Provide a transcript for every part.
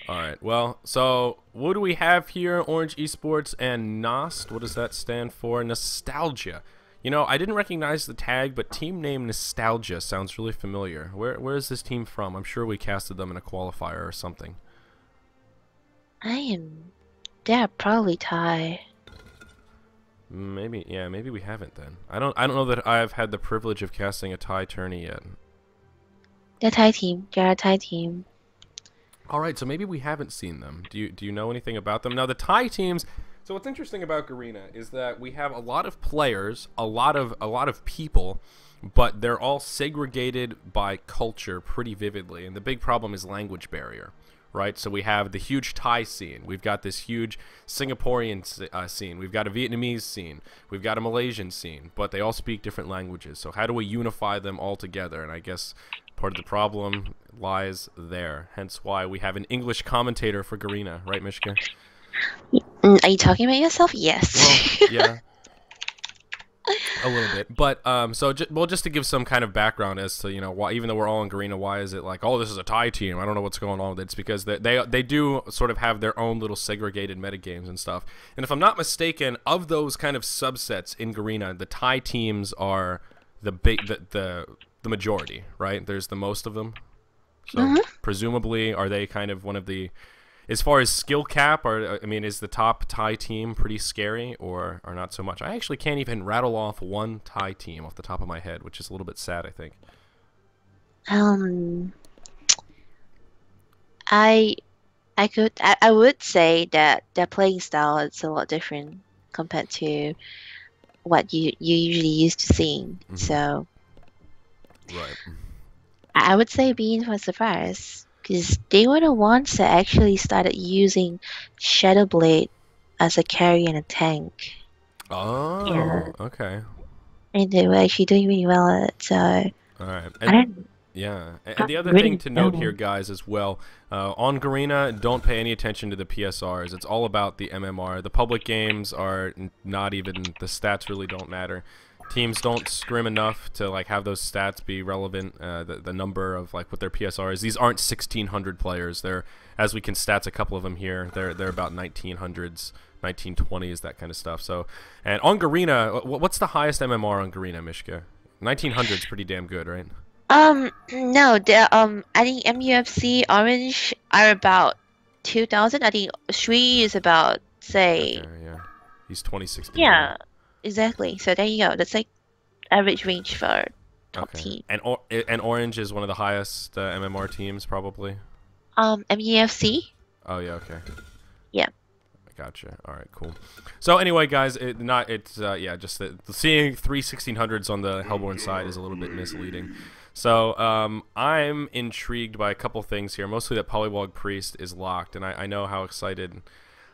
All right. Well, so what do we have here? Orange Esports and n0st. What does that stand for? Nostalgia. You know, I didn't recognize the tag, but team name Nostalgia sounds really familiar. Where is this team from? I'm sure we casted them in a qualifier or something. They're probably Thai. Maybe, yeah, maybe we haven't then. I don't know that I've had the privilege of casting a Thai tourney yet. They're Thai team. They're a Thai team. All right, so maybe we haven't seen them. Do you know anything about them? Now the Thai teams. So what's interesting about Garena is that we have a lot of players, a lot of people, but they're all segregated by culture pretty vividly. And the big problem is language barrier, right? So we have the huge Thai scene. We've got this huge Singaporean scene. We've got a Vietnamese scene. We've got a Malaysian scene, but they all speak different languages. So how do we unify them all together? And I guess part of the problem lies there. Hence why we have an English commentator for Garena, right, Mischyz? Are you talking about yourself? Yes. Well, yeah. A little bit, but just to give some kind of background as to, you know, why, even though we're all in Garena, why is it like, oh, this is a Thai team? I don't know what's going on with it. It's because they do sort of have their own little segregated metagames and stuff. And if I'm not mistaken, of those kind of subsets in Garena, the Thai teams are the majority, right? There's the most of them. So presumably, are they kind of one of the, as far as skill cap, or I mean, is the top Thai team pretty scary, or not so much? I actually can't even rattle off one Thai team off the top of my head, which is a little bit sad, I think. I would say that their playing style is a lot different compared to what you usually used to seeing. So Right. I would say being for surprise, because they were the ones that actually started using Shadow Blade as a carry and a tank. Oh, Yeah. okay. And they were actually doing really well at it. So All right. I don't Yeah, and the other really thing to note know. here, guys, as well, on Garena, don't pay any attention to the PSRs. It's all about the MMR. The public games are not even, the stats really don't matter. Teams don't scrim enough to like have those stats be relevant. The number of like what their PSR is. These aren't 1,600 players. They're, as we can stats a couple of them here. They're about 1900s, 1920s, that kind of stuff. So, and on Garena, what's the highest MMR on Garena, Mischyz? 1900 is pretty damn good, right? No, I think MUFC Orange are about 2,000. I think Shui is about, say, Okay, yeah, he's 2016. yeah, exactly. So there you go. That's like average range for top team. And Orange is one of the highest MMR teams, probably. MUFC? Oh yeah, okay. Yeah. Gotcha. All right, cool. So anyway, guys, yeah, just seeing 1600s on the Hellborn side is a little bit misleading. So I'm intrigued by a couple things here. Mostly that Polywog Priest is locked, and I know how excited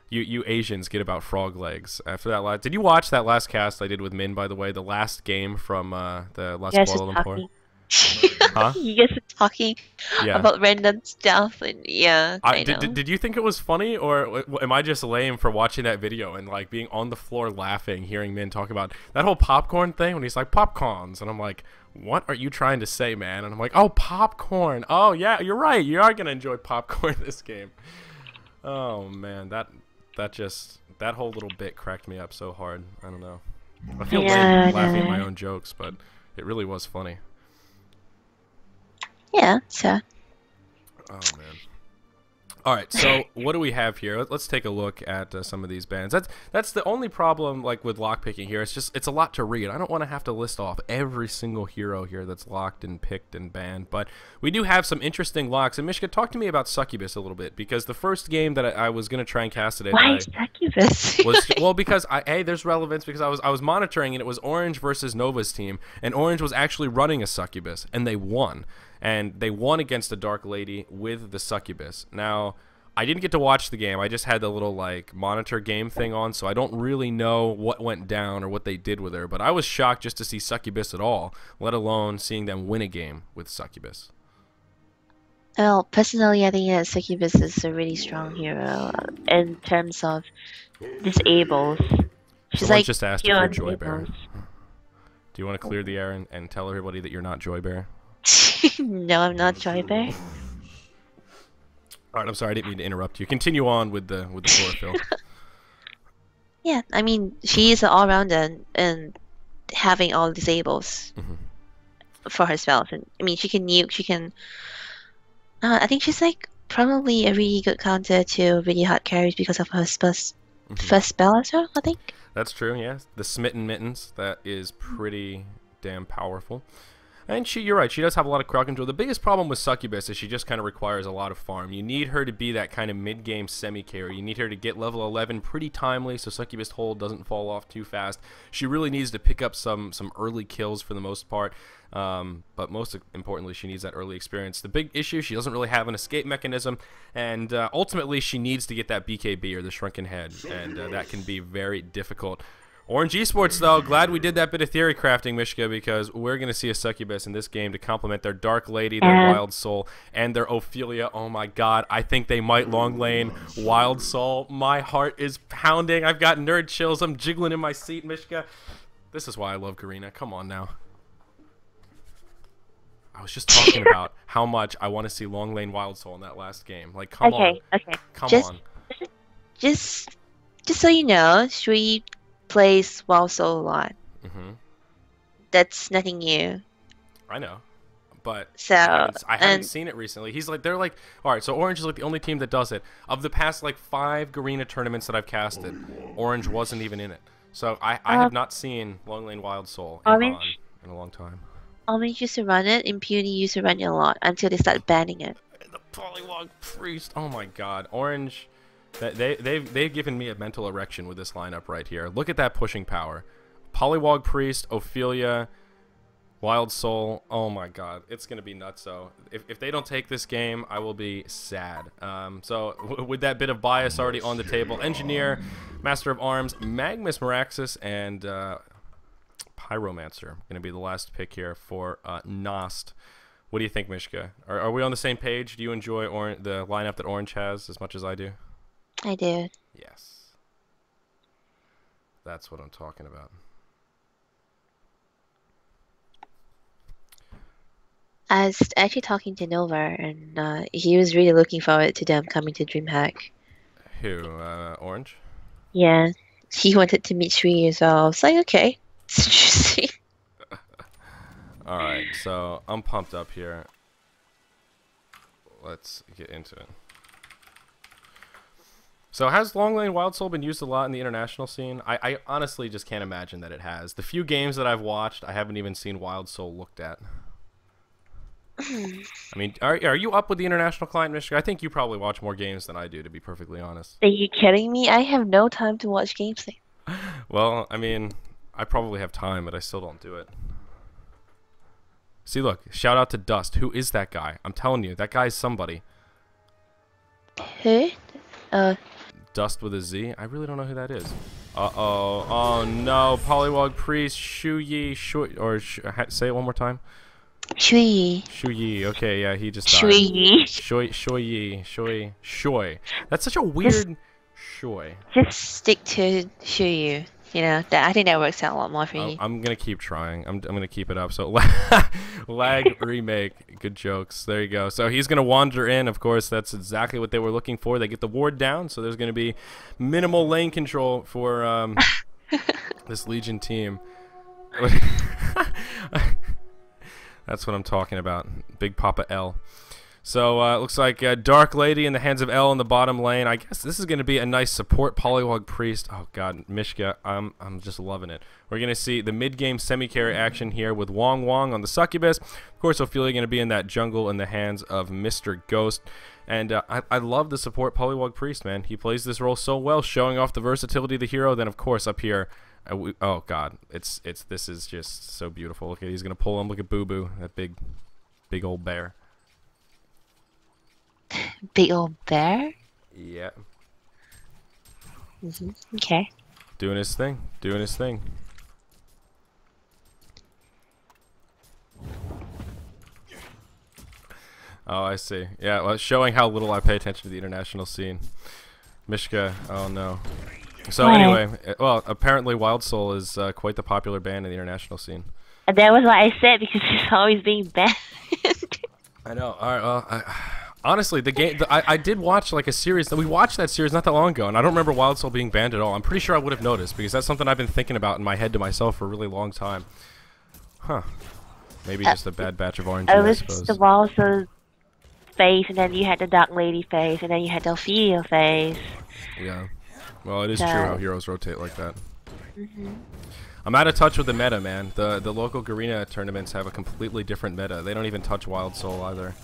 you Asians get about frog legs. After that last, did you watch that last cast I did with Min? By the way, the last game from the last Kuala Lumpur. Huh? You guys are talking Yeah. about random stuff, and yeah, I know. Did you think it was funny, or am I just lame for watching that video and like being on the floor laughing, hearing Min talk about that whole popcorn thing when he's like popcorns, and I'm like, what are you trying to say, man? And I'm like, oh, popcorn. Oh yeah, you're right. You are gonna enjoy popcorn this game. Oh man, that whole little bit cracked me up so hard. I don't know. I feel lame laughing at my own jokes, but it really was funny. Yeah, so. Oh man. All right, so what do we have here? Let's take a look at some of these bands. That's the only problem, like with lockpicking here. It's a lot to read. I don't want to have to list off every single hero here that's locked and picked and banned, but we do have some interesting locks. And Mischyz, talk to me about Succubus a little bit, because the first game that I was gonna try and cast today. Why Succubus? Well, because there's relevance, because I was monitoring, and it was Orange versus n0st team, and Orange was actually running a Succubus, and they won. And they won against a Dark Lady with the Succubus. Now, I didn't get to watch the game. I just had the little like monitor game thing on, so I don't really know what went down or what they did with her. But I was shocked just to see Succubus at all, let alone seeing them win a game with Succubus. Well, personally, I think that Succubus is a really strong hero in terms of disables. She's Someone like just asked if you're pure Joybear. Do you want to clear the air and tell everybody that you're not Joybear? No, I'm not Joybear. All right, I'm sorry, I didn't mean to interrupt you. Continue on with the chlorophyll. Yeah, I mean, she is an all-rounder and having all disables for her spells. And I mean, she can nuke, she can. I think she's like probably a really good counter to really hard carries because of her first spell as well, I think. That's true, yeah. The Smitten Mittens, that is pretty damn powerful. And you're right, she does have a lot of crowd control. The biggest problem with Succubus is she just kind of requires a lot of farm. You need her to be that kind of mid-game semi-carry. You need her to get level 11 pretty timely so Succubus hold doesn't fall off too fast. She really needs to pick up some early kills for the most part. But most importantly, she needs that early experience. The big issue, she doesn't really have an escape mechanism, and ultimately she needs to get that BKB or the Shrunken Head, and that can be very difficult. Orange Esports, though, glad we did that bit of theory crafting, Mischyz, because we're going to see a Succubus in this game to complement their Dark Lady, their Wild Soul, and their Ophelia. Oh my god, I think they might long lane Wild Soul. My heart is pounding. I've got nerd chills. I'm jiggling in my seat, Mischyz. This is why I love Garena. Come on now. I was just talking about how much I want to see long lane Wild Soul in that last game. Like, come on. Okay. Come on. Just so you know, Shui plays Wild Soul a lot. That's nothing new. I know, but so I haven't seen it recently. They're like, all right. So Orange is like the only team that does it. Of the past like 5 Garena tournaments that I've casted, Orange wasn't even in it. So I have not seen long lane Wild Soul in a long time. Orange used to run it, Impunity used to run it a lot until they started banning it. The Polywog Priest. Oh my god, Orange. They've given me a mental erection with this lineup right here. Look at that pushing power. Polywog Priest, Ophelia, Wild Soul. Oh my god, it's gonna be nuts. So if they don't take this game, I will be sad. So with that bit of bias already on the table, Engineer, Master of Arms, Magmus Meraxis, and Pyromancer gonna be the last pick here for n0st. What do you think, Mischyz? Are we on the same page? Do you enjoy the lineup that Orange has as much as I do? I do. Yes. That's what I'm talking about. I was actually talking to Nova, and he was really looking forward to them coming to DreamHack. Who? Orange? Yeah. He wanted to meet Shui as well. I was like, okay. It's interesting. Alright, so I'm pumped up here. Let's get into it. So has Long Lane Wild Soul been used a lot in the international scene? I honestly just can't imagine that it has. The few games that I've watched, I haven't even seen Wild Soul looked at. I mean, are you up with the international client, Mischyz? I think you probably watch more games than I do, to be perfectly honest. Are you kidding me? I have no time to watch games. Well, I mean, I probably have time, but I still don't do it. See, look, shout out to Dust. Who is that guy? I'm telling you, that guy's somebody. Who? Dust with a Z? I really don't know who that is. Uh-oh. Oh, no. Polywog Priest, Shuyi, say it one more time. Shui. Shuyi. Okay, yeah, he just died. Shoy. That's such a weird Shoy. Just stick to Shuyu. You know, I think that works out a lot more for you. I'm gonna keep trying. I'm gonna keep it up. So lag remake, good jokes. There you go. So he's gonna wander in. Of course, that's exactly what they were looking for. They get the ward down, so there's gonna be minimal lane control for this Legion team. That's what I'm talking about. Big Papa L. So it looks like Dark Lady in the hands of L in the bottom lane. I guess this is going to be a nice support Polywog Priest. Oh god, Mischyz, I'm just loving it. We're going to see the mid-game semi-carry action here with Wong on the Succubus. Of course, Ophelia going to be in that jungle in the hands of Mr. Ghost. And I love the support Polywog Priest, man. He plays this role so well, showing off the versatility of the hero. Then, of course, up here, oh god, this is just so beautiful. Look at, he's going to pull him. Look at Boo Boo, that big old bear. Big old bear? Yeah. Okay. Doing his thing. Oh, I see. Yeah, well, showing how little I pay attention to the international scene. Mischyz, oh no. So anyway, well, apparently Wild Soul is quite the popular band in the international scene. And that was what I said, because it's always being banned. I know. All right, well, Honestly, the game. I did watch like a series. We watched that series not that long ago, and I don't remember Wild Soul being banned at all. I'm pretty sure I would have noticed because that's something I've been thinking about in my head to myself for a really long time. Huh. Maybe just a bad batch of oranges, I suppose. It was the Wild Soul face, and then you had the Dark Lady face, and then you had the Ophelia face. Yeah. Well, it is true how heroes rotate like that. I'm out of touch with the meta, man. The local Garena tournaments have a completely different meta. They don't even touch Wild Soul either.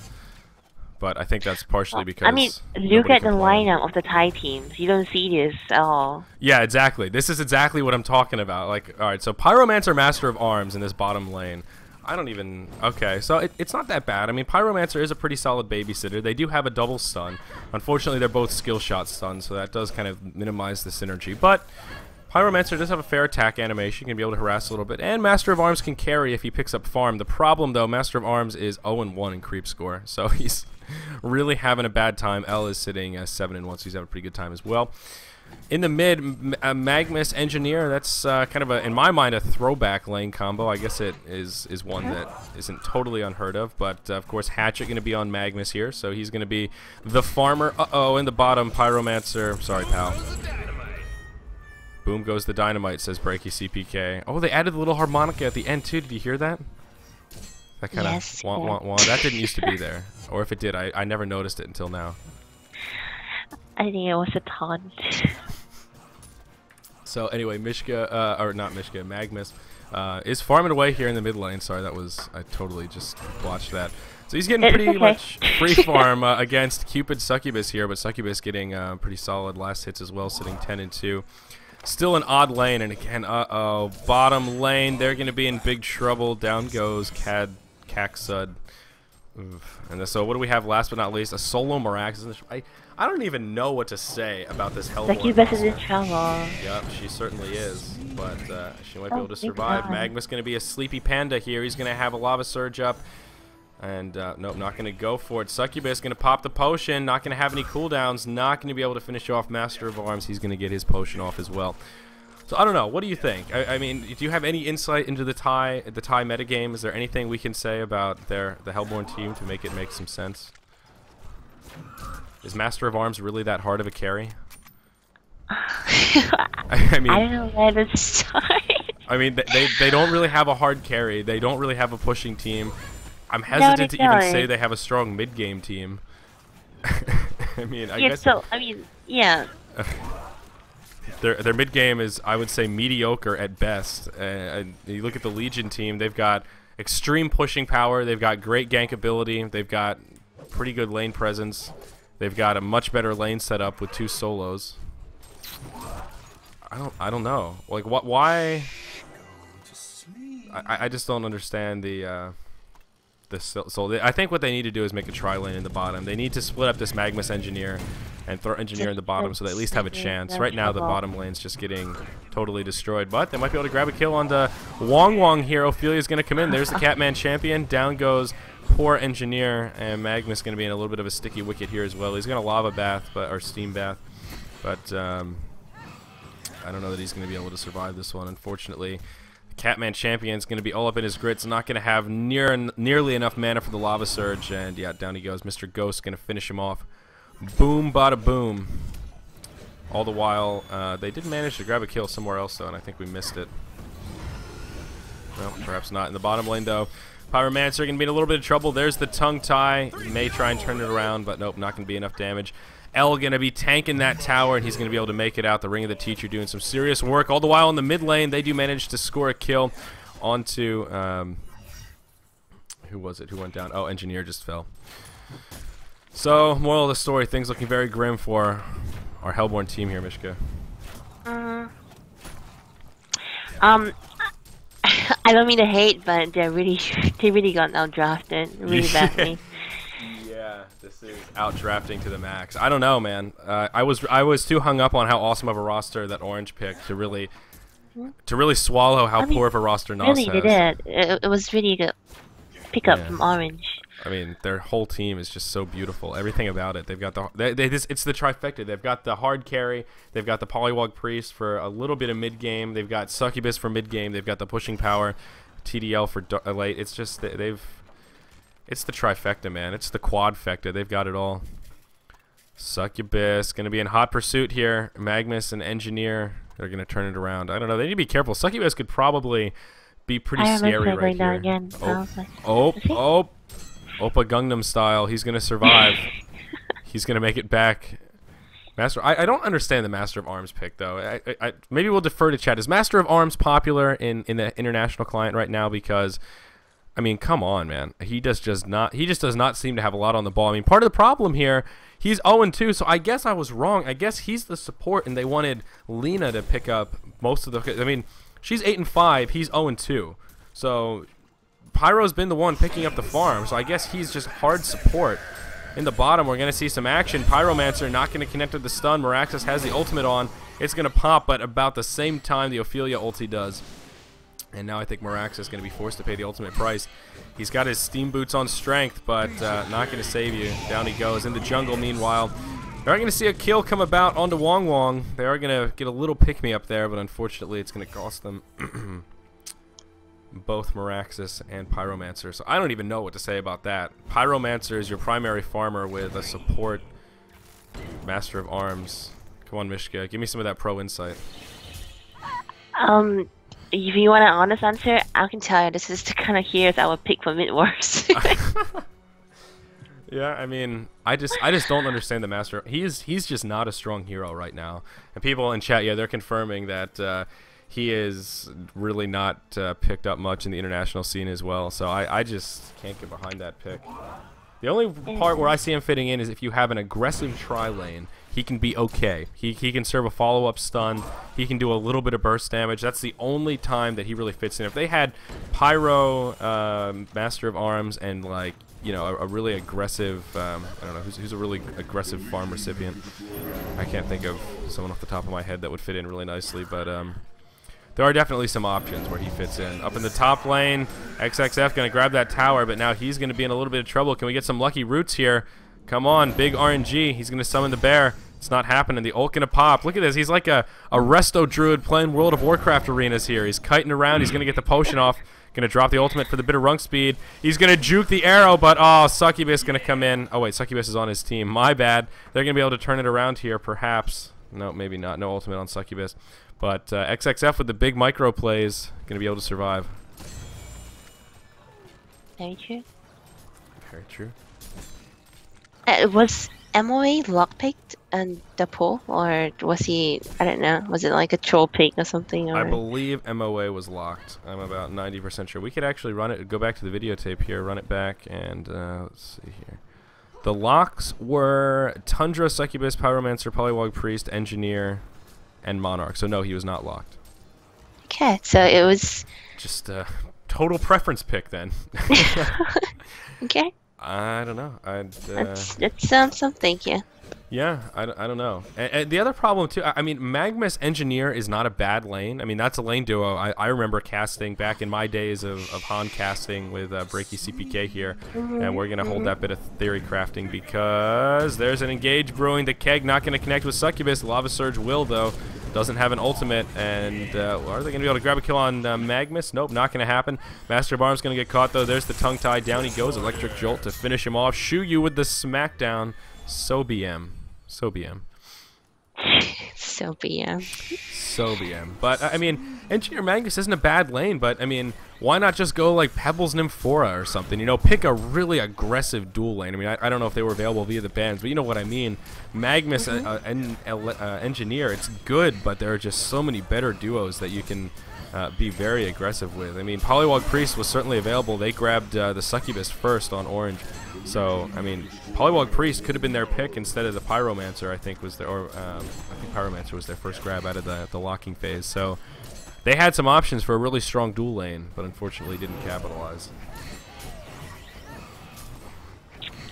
But I think that's partially because I mean, look at the lineup of the Thai teams. You don't see this at all. Yeah, exactly. This is exactly what I'm talking about. Like, all right, so Pyromancer, Master of Arms in this bottom lane. I don't even... Okay, so it's not that bad. I mean, Pyromancer is a pretty solid babysitter. They do have a double stun. Unfortunately, they're both skill shot stuns, so that does kind of minimize the synergy. But Pyromancer does have a fair attack animation, can be able to harass a little bit, and Master of Arms can carry if he picks up farm. The problem, though, Master of Arms is 0-1 in creep score, so he's really having a bad time. L is sitting 7-1, so he's having a pretty good time as well. In the mid, Magmus Engineer, that's kind of, in my mind, a throwback lane combo. I guess it is one that isn't totally unheard of, but of course Hatchet going to be on Magmus here, so he's going to be the farmer. In the bottom, Pyromancer. Sorry, pal. Boom goes the dynamite, says Breaky CPK. Oh, they added the little harmonica at the end, too. Did you hear that? That kind of wah. That didn't used to be there. Or if it did, I never noticed it until now. I think it was a taunt. So anyway, Mischyz, or not Mischyz, Magmus is farming away here in the mid lane. Sorry, I totally just watched that. So he's getting pretty much free farm against Cupid Succubus here, but Succubus getting pretty solid last hits as well, sitting 10-2. Still an odd lane, and again, bottom lane, they're going to be in big trouble. Down goes Caxud. And so what do we have last but not least? A solo Mirax. I don't even know what to say about this Hellborn. Succubus is in trouble. Yep, she certainly is, but she might be able to survive. Magma's going to be a sleepy panda here. He's going to have a lava surge up. And, nope, not going to go for it. Succubus going to pop the potion. Not going to have any cooldowns. Not going to be able to finish off Master of Arms. He's going to get his potion off as well. So, I don't know. What do you think? I mean, do you have any insight into the Thai metagame? Is there anything we can say about the Hellborn team to make it make some sense? Is Master of Arms really that hard of a carry? I mean, I don't know where to start. I mean, they don't really have a hard carry. They don't really have a pushing team. I'm hesitant to even say they have a strong mid-game team. I mean, I guess. So, I mean, yeah. Their mid-game is, I would say, mediocre at best. And you look at the Legion team, they've got extreme pushing power. They've got great gank ability. They've got pretty good lane presence. They've got a much better lane setup with 2 solos. I don't know. Like, why? I just don't understand so I think what they need to do is make a tri-lane in the bottom. They need to split up this Magmus Engineer and throw Engineer in the bottom so they at least have a chance. Right now the bottom lane's just getting totally destroyed, but they might be able to grab a kill on the Wong here. Ophelia's going to come in. There's the Catman champion. Down goes poor Engineer, and Magmus going to be in a little bit of a sticky wicket here as well. He's going to lava bath, or steam bath, but I don't know that he's going to be able to survive this one, unfortunately. Catman Champion's going to be all up in his grits, not going to have nearly enough mana for the Lava Surge, and yeah, down he goes. Mr. Ghost going to finish him off. Boom, bada boom. All the while, they did manage to grab a kill somewhere else, though, and I think we missed it. Well, perhaps not. In the bottom lane, though, Pyromancer going to be in a little bit of trouble. There's the tongue tie. He may try and turn it around, but nope, not going to be enough damage. L going to be tanking that tower, and he's going to be able to make it out. The Ring of the Teacher doing some serious work. All the while in the mid lane, they do manage to score a kill onto... who was it? Who went down? Oh, Engineer just fell. So, moral of the story, things looking very grim for our Hellborn team here, Mischyz. I don't mean to hate, but they really got outdrafted really badly. Yeah, this is outdrafting to the max. I don't know, man. I was too hung up on how awesome of a roster that Orange picked to really swallow how poor of a roster n0st has. Really, they did. It was really good pickup from Orange. I mean, their whole team is just so beautiful. Everything about it. They've got it's the trifecta. They've got the hard carry. They've got the Polywog Priest for a little bit of mid game. They've got Succubus for mid game. They've got the pushing power, TDL for late. It's just they've It's the trifecta, man. It's the quadfecta. They've got it all. Succubus going to be in hot pursuit here. Magnus and Engineer, they're going to turn it around. I don't know. They need to be careful. Succubus could probably be pretty scary right here. Again. Oppa Gangnam style. He's going to survive. He's going to make it back. Master, I don't understand the Master of Arms pick, though. Maybe we'll defer to chat. Is Master of Arms popular in the international client right now? Because, I mean, come on, man. He just does not seem to have a lot on the ball. I mean, part of the problem here, he's 0-2, so I guess I was wrong. I guess he's the support, and they wanted Lena to pick up most of the... I mean, she's 8-5. He's 0-2. So Pyro's been the one picking up the farm, so I guess he's just hard support. In the bottom, we're going to see some action. Pyromancer not going to connect with the stun. Miraxis has the ultimate on. It's going to pop, but about the same time the Ophelia ulti does. And now I think Miraxis is going to be forced to pay the ultimate price. He's got his steam boots on strength, but not going to save you. Down he goes. In the jungle, meanwhile, they are going to see a kill come about onto Wong Wong. They are going to get a little pick-me-up there, but unfortunately it's going to cost them both Miraxis and Pyromancer. So I don't even know what to say about that. Pyromancer is your primary farmer with a support Master of Arms. Come on, Mischyz, give me some of that pro insight. If you want an honest answer, I can tell you this is the kind of heroes I would pick for mid-wars. Yeah, I mean, I just don't understand the Master. He's just not a strong hero right now. And people in chat, yeah, they're confirming that he is really not picked up much in the international scene as well. So I just can't get behind that pick. The only part where I see him fitting in is if you have an aggressive tri-lane, he can be okay. He can serve a follow-up stun. He can do a little bit of burst damage. That's the only time that he really fits in. If they had Pyro, Master of Arms, and, like, you know, a really aggressive, I don't know, who's a really aggressive farm recipient. I can't think of someone off the top of my head that would fit in really nicely, but there are definitely some options where he fits in. Up in the top lane, XXF going to grab that tower, but now he's going to be in a little bit of trouble. Can we get some lucky roots here? Come on, big RNG. He's going to summon the bear. It's not happening. The ult going to pop. Look at this. He's like a resto druid playing World of Warcraft arenas here. He's kiting around. He's going to get the potion off. Going to drop the ultimate for the bit of rung speed. He's going to juke the arrow, but oh, Succubus going to come in. Oh, wait, Succubus is on his team. My bad. They're going to be able to turn it around here, perhaps. No, maybe not. No ultimate on Succubus. But XXF with the big micro plays, going to be able to survive. Very true. Very true. Was MOA lockpicked in the pool, or was he, I don't know, was it like a troll pick or something? Or? I believe MOA was locked. I'm about 90% sure. We could actually run it, go back to the videotape here, run it back, and let's see here. The locks were Tundra, Succubus, Pyromancer, Polywog Priest, Engineer, and Monarch. So no, he was not locked. Okay, so it was... just a total preference pick then. Okay. I don't know. It's something, yeah. Yeah, I don't know. And the other problem too, I mean, Magnus Engineer is not a bad lane. I mean, that's a lane duo. I remember casting back in my days of Han casting with Breaky CPK here, and we're gonna hold that bit of theory crafting because there's an engage brewing. The keg not gonna connect with Succubus. Lava Surge will though. Doesn't have an ultimate, and are they going to be able to grab a kill on Magnus? Nope, not going to happen. Master of Arms going to get caught, though. There's the tongue tie. Down he goes. Electric Jolt to finish him off. Shuyu with the smackdown. So BM. So BM. So BM. So BM. But, I mean, Engineer Magnus isn't a bad lane, but, I mean, why not just go like Pebbles Nymphora or something? You know, pick a really aggressive dual lane. I mean, I don't know if they were available via the bans, but you know what I mean. Magnus and Engineer, it's good, but there are just so many better duos that you can be very aggressive with. I mean, Polywog Priest was certainly available. They grabbed the Succubus first on Orange. So, I mean, Polywog Priest could have been their pick instead of the Pyromancer, I think, was their, or I think Pyromancer was their first grab out of the locking phase. So, they had some options for a really strong dual lane, but unfortunately didn't capitalize.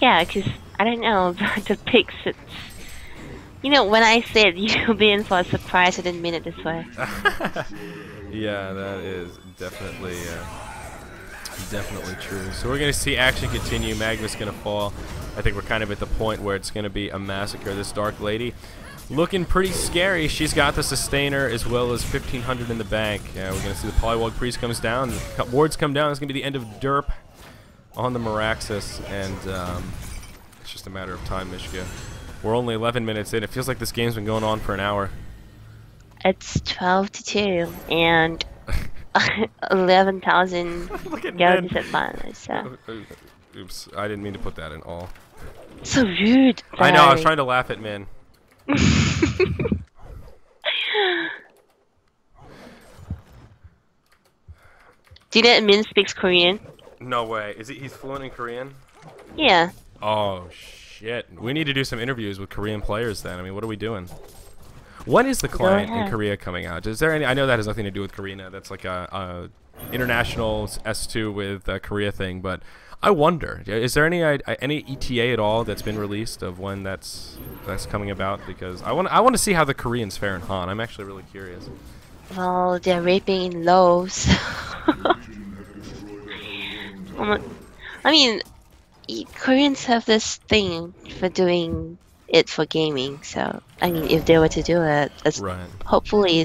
Yeah, because, I don't know, the picks, it's... You know, when I said you'll be in for a surprise, I didn't mean it this way. Yeah, that is definitely... definitely true. So we're going to see action continue. Magnus going to fall. I think we're kind of at the point where it's going to be a massacre. This Dark Lady looking pretty scary. She's got the Sustainer as well as 1,500 in the bank. We're going to see the Polywog Priest comes down. The wards come down. It's going to be the end of Derp. on the Mischyz, and it's just a matter of time, Mischyz. We're only 11 minutes in. It feels like this game's been going on for an hour. It's 12-2, and 11,000 yards at mine. So. Oops, I didn't mean to put that in all. So rude. I know, I was trying to laugh at Min. Do you know that Min speaks Korean? No way. He's fluent in Korean? Yeah. Oh, shit. We need to do some interviews with Korean players then. I mean, what are we doing? When is the client in Korea coming out? Is there any? I know that has nothing to do with Garena. That's like a international S2 with Korea thing, but I wonder, is there any ETA at all that's been released of when that's coming about? Because I want to see how the Koreans fare in Han. I'm actually really curious. Well, they're raping in lows. I mean, Koreans have this thing for doing it for gaming. So I mean, if they were to do it, right. hopefully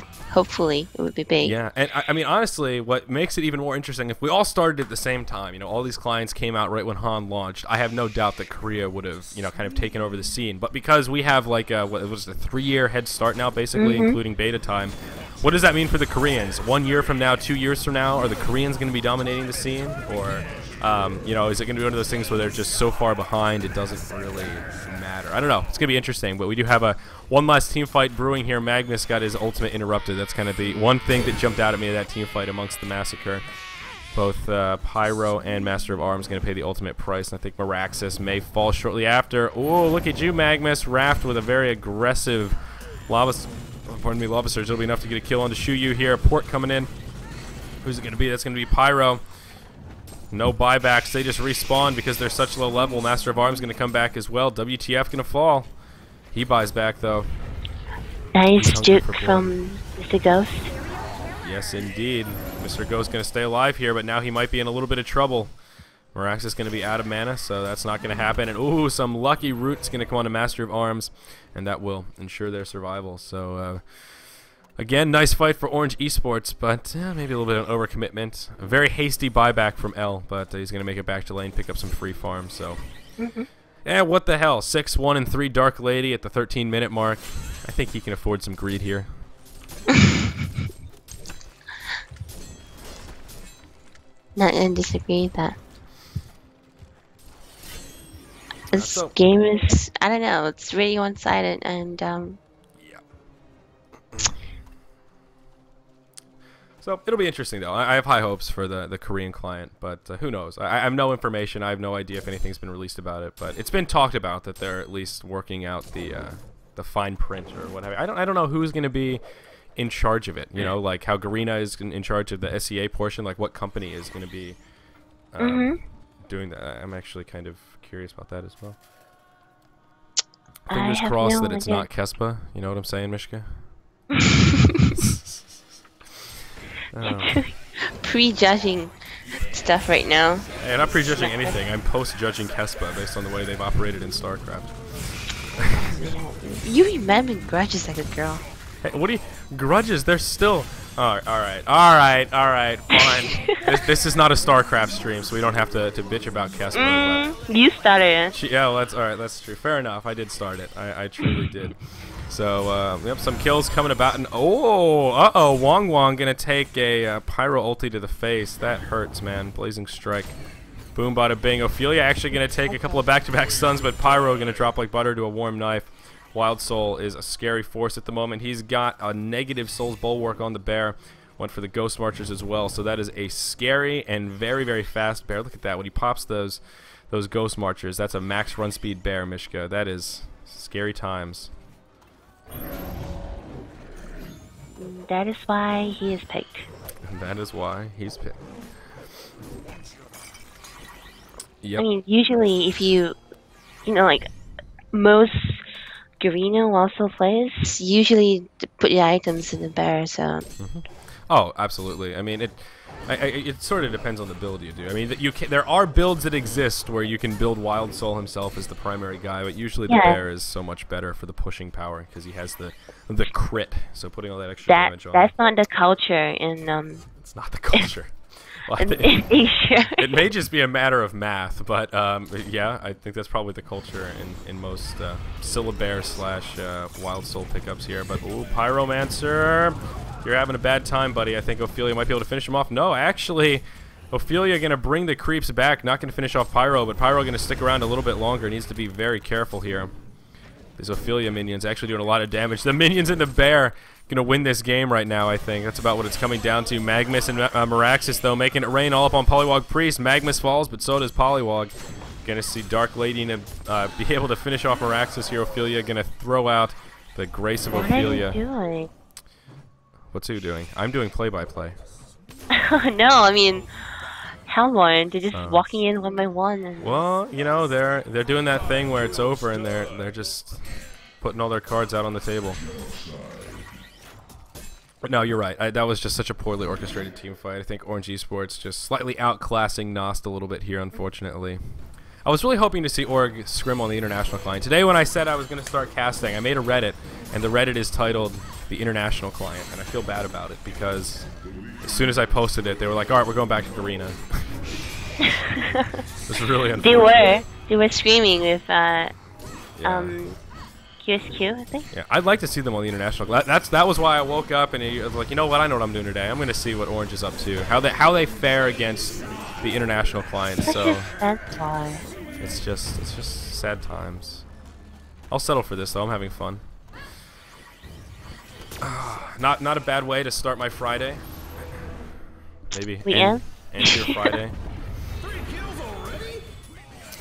it would be big. Yeah, and I mean, honestly, what makes it even more interesting, if we all started at the same time, you know, all these clients came out right when Han launched, I have no doubt that Korea would have, you know, kind of taken over the scene. But because we have like what was a 3-year head start now, basically, including beta time, what does that mean for the Koreans? 1 year from now, 2 years from now, are the Koreans going to be dominating the scene, or you know, is it going to be one of those things where they're just so far behind it doesn't really matter? I don't know. It's going to be interesting, but we do have one last team fight brewing here. Magnus got his ultimate interrupted. That's kind of the one thing that jumped out at me of that team fight amongst the massacre. Both Pyro and Master of Arms going to pay the ultimate price, and I think Mischyz may fall shortly after. Oh, look at you, Magnus. Raft with a very aggressive lava surge. It'll be enough to get a kill onto Shuyu here. Port coming in. Who's it going to be? That's going to be Pyro. No buybacks. They just respawn because they're such low level. Master of Arms going to come back as well. WTF going to fall. He buys back, though. Nice juke from Mr. Ghost. Yes, indeed. Mr. Ghost going to stay alive here, but now he might be in a little bit of trouble. Mischyz is going to be out of mana, so that's not going to happen. And, ooh, some lucky root's going to come on to Master of Arms, and that will ensure their survival. So, again, nice fight for Orange Esports, but maybe a little bit of an overcommitment. A very hasty buyback from L, but he's going to make it back to lane, pick up some free farm. So, yeah, what the hell? 6-1 and 3 Dark Lady at the 13-minute mark. I think he can afford some greed here. Not gonna disagree with that. This game is, I don't know, it's really one-sided, and yeah. So it'll be interesting, though. I have high hopes for the Korean client, but who knows? I have no information. I have no idea if anything's been released about it, but it's been talked about that they're at least working out the fine print or whatever. I don't know who's going to be in charge of it. You know, like how Garena is in charge of the SEA portion. Like what company is going to be doing that? I'm actually kind of curious about that as well. Fingers crossed that it's not Kespa. You know what I'm saying, Mischyz? Prejudging stuff right now. Hey, I'm not prejudging anything. I'm post-judging Kespa based on the way they've operated in StarCraft. You remember grudges like a girl. Hey, what do you... Grudges, they're still... Alright, fine. this is not a StarCraft stream, so we don't have to bitch about Kespa. You started it. Yeah, well, alright, that's true. Fair enough, I did start it. I truly did. So, yep, some kills coming about, and Wong Wong gonna take a Pyro ulti to the face. That hurts, man. Blazing Strike. Boom, bada bing. Ophelia actually gonna take a couple of back-to-back stuns, but Pyro gonna drop like butter to a warm knife. Wild Soul is a scary force at the moment. He's got a negative Soul's Bulwark on the bear. Went for the Ghost Marchers as well, so that is a scary and very, very fast bear. Look at that. When he pops those Ghost Marchers, that's a max run speed bear, Mischyz. That is scary times. That is why he is picked. That is why he's picked. Yep. I mean, usually if you know, like most Garena also players usually put your items in the bear, so. Oh, absolutely. I mean, it sort of depends on the build you do. I mean, there are builds that exist where you can build Wild Soul himself as the primary guy, but usually the bear is so much better for the pushing power because he has the crit. So putting all that extra damage on. That's not the culture in It's not the culture. Well, in Asia. it may just be a matter of math, but yeah, I think that's probably the culture in most Syllabaire / Wild Soul pickups here. But ooh, Pyromancer, you're having a bad time, buddy. I think Ophelia might be able to finish him off. No, actually, Ophelia gonna bring the creeps back. Not gonna finish off Pyro, but Pyro gonna stick around a little bit longer. Needs to be very careful here. These Ophelia minions actually doing a lot of damage. The minions in the bear gonna win this game right now, I think. That's about what it's coming down to. Magmus and Meraxis, though, making it rain all up on Poliwag Priest. Magmus falls, but so does Poliwag. Gonna see Dark Lady be able to finish off Meraxis here. Ophelia gonna throw out the Grace of Ophelia. What are you doing? What's he doing? I'm doing play-by-play. No, I mean, Hellborn, they're just walking in one by one. And well, you know, they're doing that thing where it's over and they're just putting all their cards out on the table. But no, you're right. That was just such a poorly orchestrated team fight. I think Orange Esports just slightly outclassing n0st a little bit here, unfortunately. I was really hoping to see ORGE Scrim on the international client. Today when I said I was going to start casting, I made a Reddit, and the Reddit is titled the international client, and I feel bad about it because as soon as I posted it, they were like, alright, we're going back to Garena. This is really unfortunate. They were screaming with QSQ, I think. Yeah, I'd like to see them on the international. That was why I woke up and I was like, you know what? I know what I'm doing today. I'm going to see what Orange is up to, how they fare against the international clients. So that's why. It's just sad times. I'll settle for this though. I'm having fun. Not a bad way to start my Friday. Maybe end your Friday.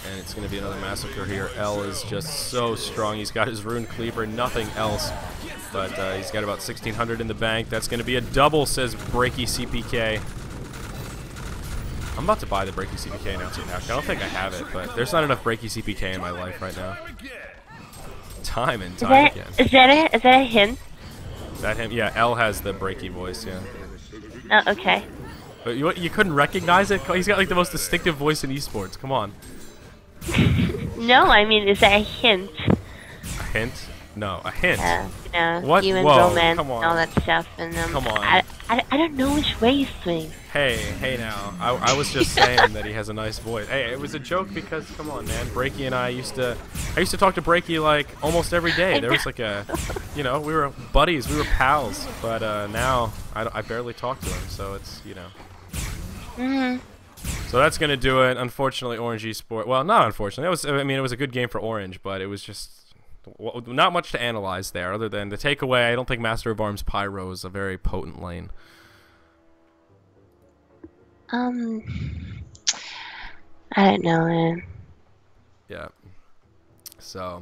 And it's going to be another massacre here. L is just so strong. He's got his Rune Cleaver, nothing else. But he's got about 1,600 in the bank. That's going to be a double, says Breaky CPK. I'm about to buy the Breaky CPK announcer pack. I don't think I have it, but there's not enough Breaky CPK in my life right now. Time and time again. Is that a hint? Is that him? Yeah, L has the Breaky voice, yeah. Oh, okay. But you couldn't recognize it? He's got like the most distinctive voice in esports. Come on. No, I mean, is that a hint? A hint? No, a hint. You know, what? human Whoa, romance come on. and all that stuff. And come on. I don't know which way he's swing. Hey now. I was just saying that he has a nice voice. Hey, it was a joke because, come on, man. Breaky and I used to talk to Breaky like almost every day. There was like a, you know, we were buddies, we were pals. But now I barely talk to him, so it's, you know. So that's gonna do it. Unfortunately, Orange Esports. Well, not unfortunately. It was a good game for Orange, but it was just not much to analyze there, other than the takeaway. I don't think Master of Arms Pyro is a very potent lane. I don't know, man. Yeah. So